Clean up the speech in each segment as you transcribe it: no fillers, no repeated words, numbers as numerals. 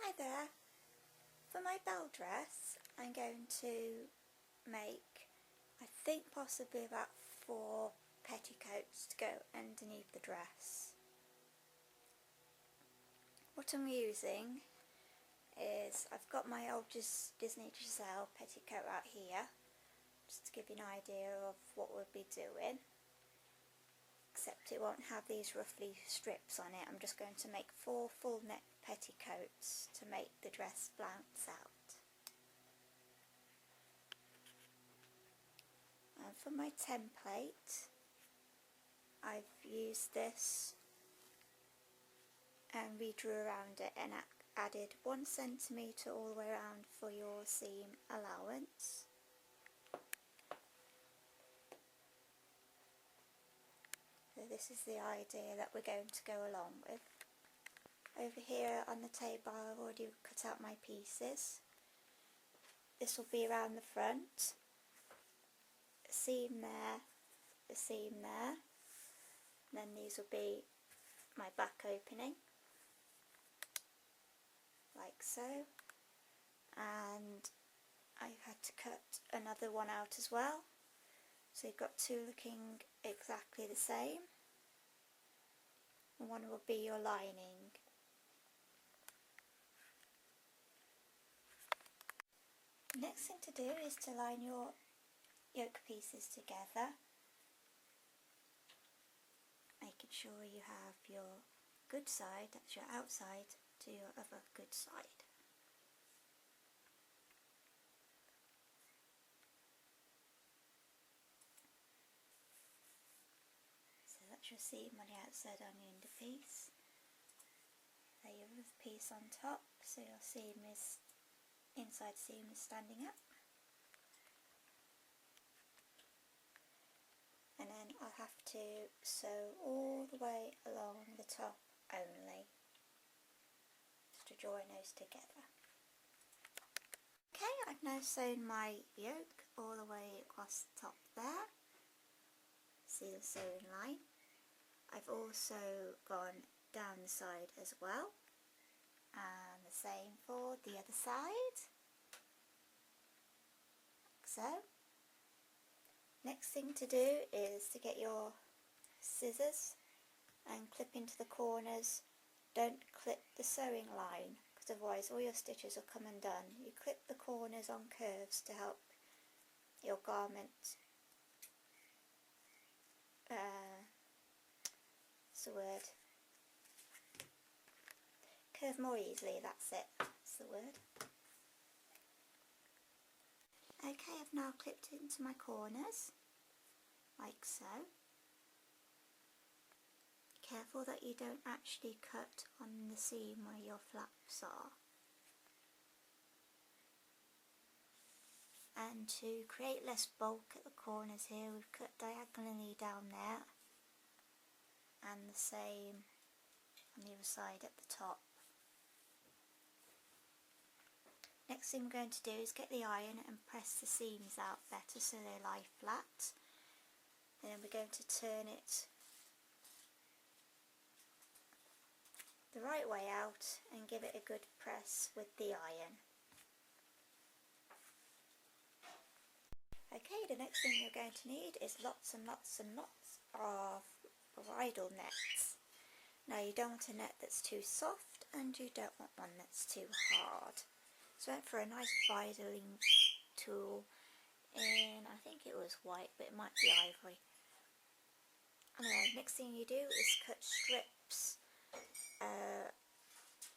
Hi there. For my Belle dress I'm going to make, I think possibly about 4 petticoats to go underneath the dress. What I'm using is, I've got my old Disney Giselle petticoat out here, just to give you an idea of what we'll be doing, except it won't have these ruffly strips on it. I'm just going to make 4 full neck petticoats to make the dress flounce out. And for my template I've used this and redrew around it and added 1 centimetre all the way around for your seam allowance. So this is the idea that we're going to go along with. Over here on the table I've already cut out my pieces. This will be around the front, a seam there, a seam there, and then these will be my back opening, like so, and I've had to cut another one out as well, so you've got 2 looking exactly the same, and one will be your lining. Next thing to do is to line your yoke pieces together, making sure you have your good side, that's your outside, to your other good side. So that's your seam on the outside on the under piece. Lay your other piece on top, so your seam is, inside seam is standing up. And then I'll have to sew all the way along the top only, just to join those together. Okay, I've now sewn my yoke all the way across the top there. See the sewing line. I've also gone down the side as well, and the same for the other side, like so. Next thing to do is to get your scissors and clip into the corners. Don't clip the sewing line, because otherwise all your stitches will come undone. You clip the corners on curves to help your garment what's the word? Curve more easily, that's it, that's the word. Okay, I've now clipped it into my corners, like so. Careful that you don't actually cut on the seam where your flaps are. And to create less bulk at the corners here, we've cut diagonally down there, and the same on the other side at the top. Next thing we're going to do is get the iron and press the seams out better so they lie flat. And then we're going to turn it the right way out and give it a good press with the iron. Okay, the next thing you're going to need is lots and lots and lots of bridle nets. Now you don't want a net that's too soft and you don't want one that's too hard. So I went for a nice bridling tool in, I think it was white, but it might be ivory. Anyway, next thing you do is cut strips.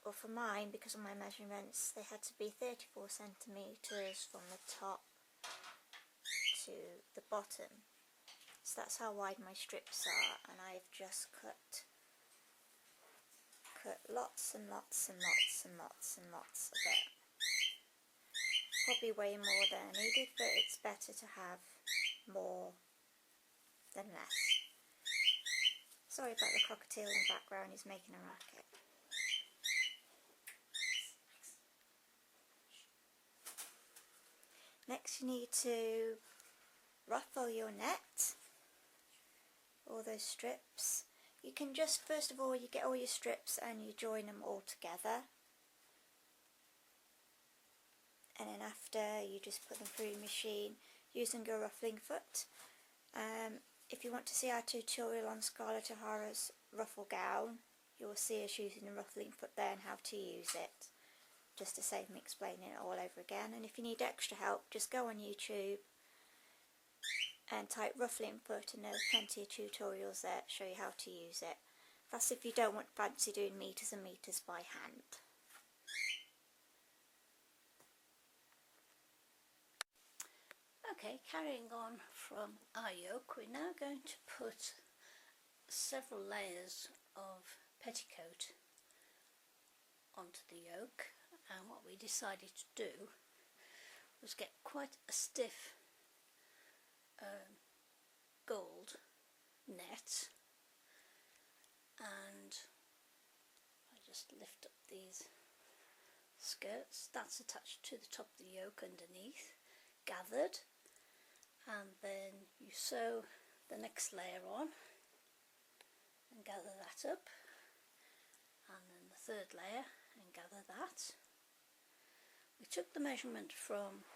Well, for mine, because of my measurements, they had to be 34 centimetres from the top to the bottom. So that's how wide my strips are, and I've just cut lots and lots and lots and lots and lots of it. Probably way more than I needed, but it's better to have more than less. Sorry about the cockatiel in the background, he's making a racket. Next you need to ruffle your net, all those strips. You can just, first of all, you get all your strips and you join them all together. after you just put them through the machine using a ruffling foot. If you want to see our tutorial on Scarlett O'Hara's ruffle gown, you will see us using the ruffling foot there and how to use it, just to save me explaining it all over again. And if you need extra help, just go on YouTube and type ruffling foot, and there's plenty of tutorials there to show you how to use it. That's if you don't want fancy doing meters and meters by hand. Okay, carrying on from our yoke, we're now going to put several layers of petticoat onto the yoke, and what we decided to do was get quite a stiff gold net, and I just lift up these skirts, that's attached to the top of the yoke underneath, gathered, and then you sew the next layer on and gather that up, and then the third layer and gather that. We took the measurement from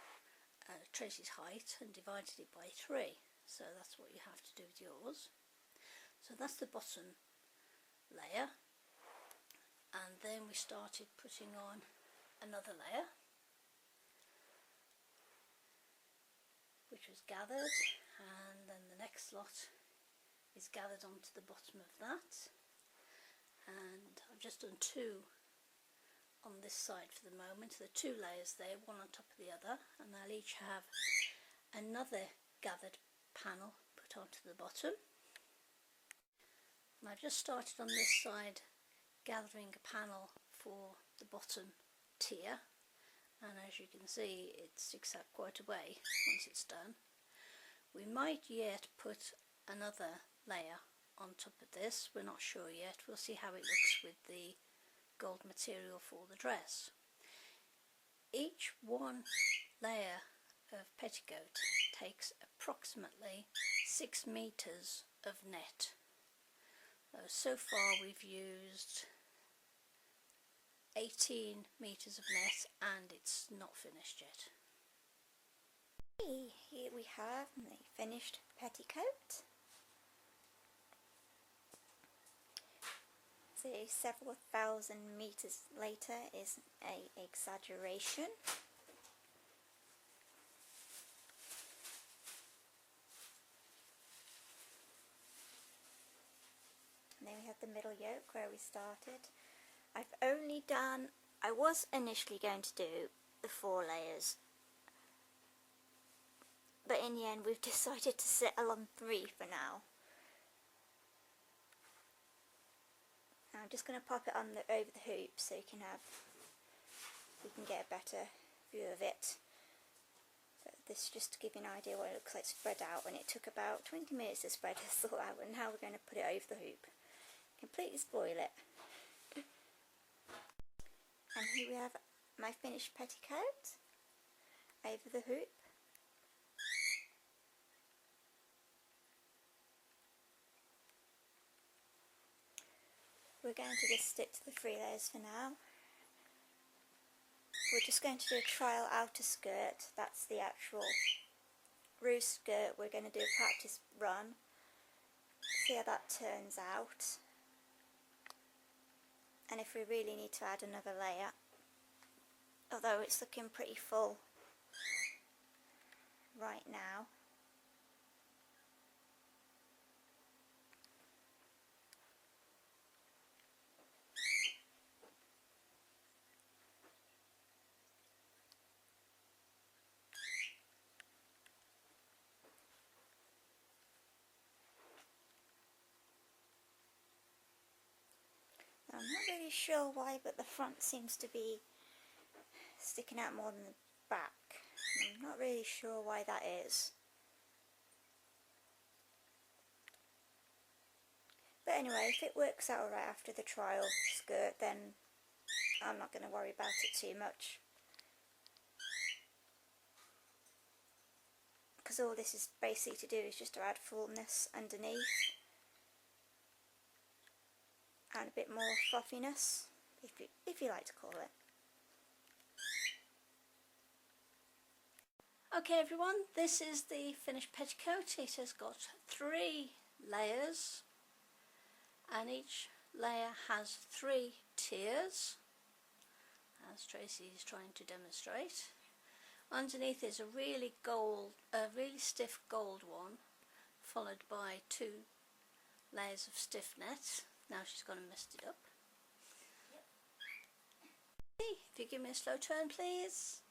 Tracy's height and divided it by 3, so that's what you have to do with yours. So that's the bottom layer, and then we started putting on another layer, which was gathered, and then the next lot is gathered onto the bottom of that, and I've just done 2 on this side for the moment. There are 2 layers there, one on top of the other, and they'll each have another gathered panel put onto the bottom. And I've just started on this side gathering a panel for the bottom tier, and as you can see it sticks out quite a way once it's done. We might yet put another layer on top of this, we're not sure yet, we'll see how it looks with the gold material for the dress. Each one layer of petticoat takes approximately 6 meters of net. So far we've used 18 meters of net and it's not finished yet. Here we have the finished petticoat. So several thousand meters later is an exaggeration. And then we have the middle yoke where we started. I was initially going to do the 4 layers, but in the end we've decided to settle on 3 for now. I'm just going to pop it on over the hoop so you can get a better view of it. But this is just to give you an idea what it looks like spread out, and it took about 20 minutes to spread this all out, and now we're going to put it over the hoop. Completely spoil it. And here we have my finished petticoat over the hoop. We're going to just stick to the 3 layers for now. We're just going to do a trial outer skirt, that's the actual roost skirt. We're going to do a practice run, see how that turns out, and if we really need to add another layer, although it's looking pretty full right now. I'm not really sure why, but the front seems to be sticking out more than the back. I'm not really sure why that is. But anyway, if it works out alright after the trial skirt, then I'm not going to worry about it too much. Because all this is basically to do is just to add fullness underneath. And a bit more fluffiness, if you like to call it. Okay everyone, this is the finished petticoat. It has got 3 layers and each layer has 3 tiers, as Tracy is trying to demonstrate. Underneath is a really stiff gold one, followed by 2 layers of stiff net. Now she's gone and messed it up. Yep. If you give me a slow turn please.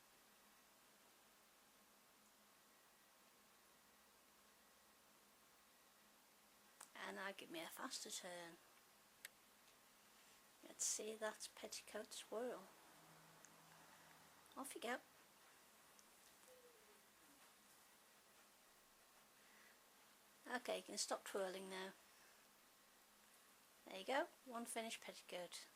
And now give me a faster turn. Let's see that petticoat swirl. Off you go. Okay, you can stop twirling now. There you go, one finished petticoat.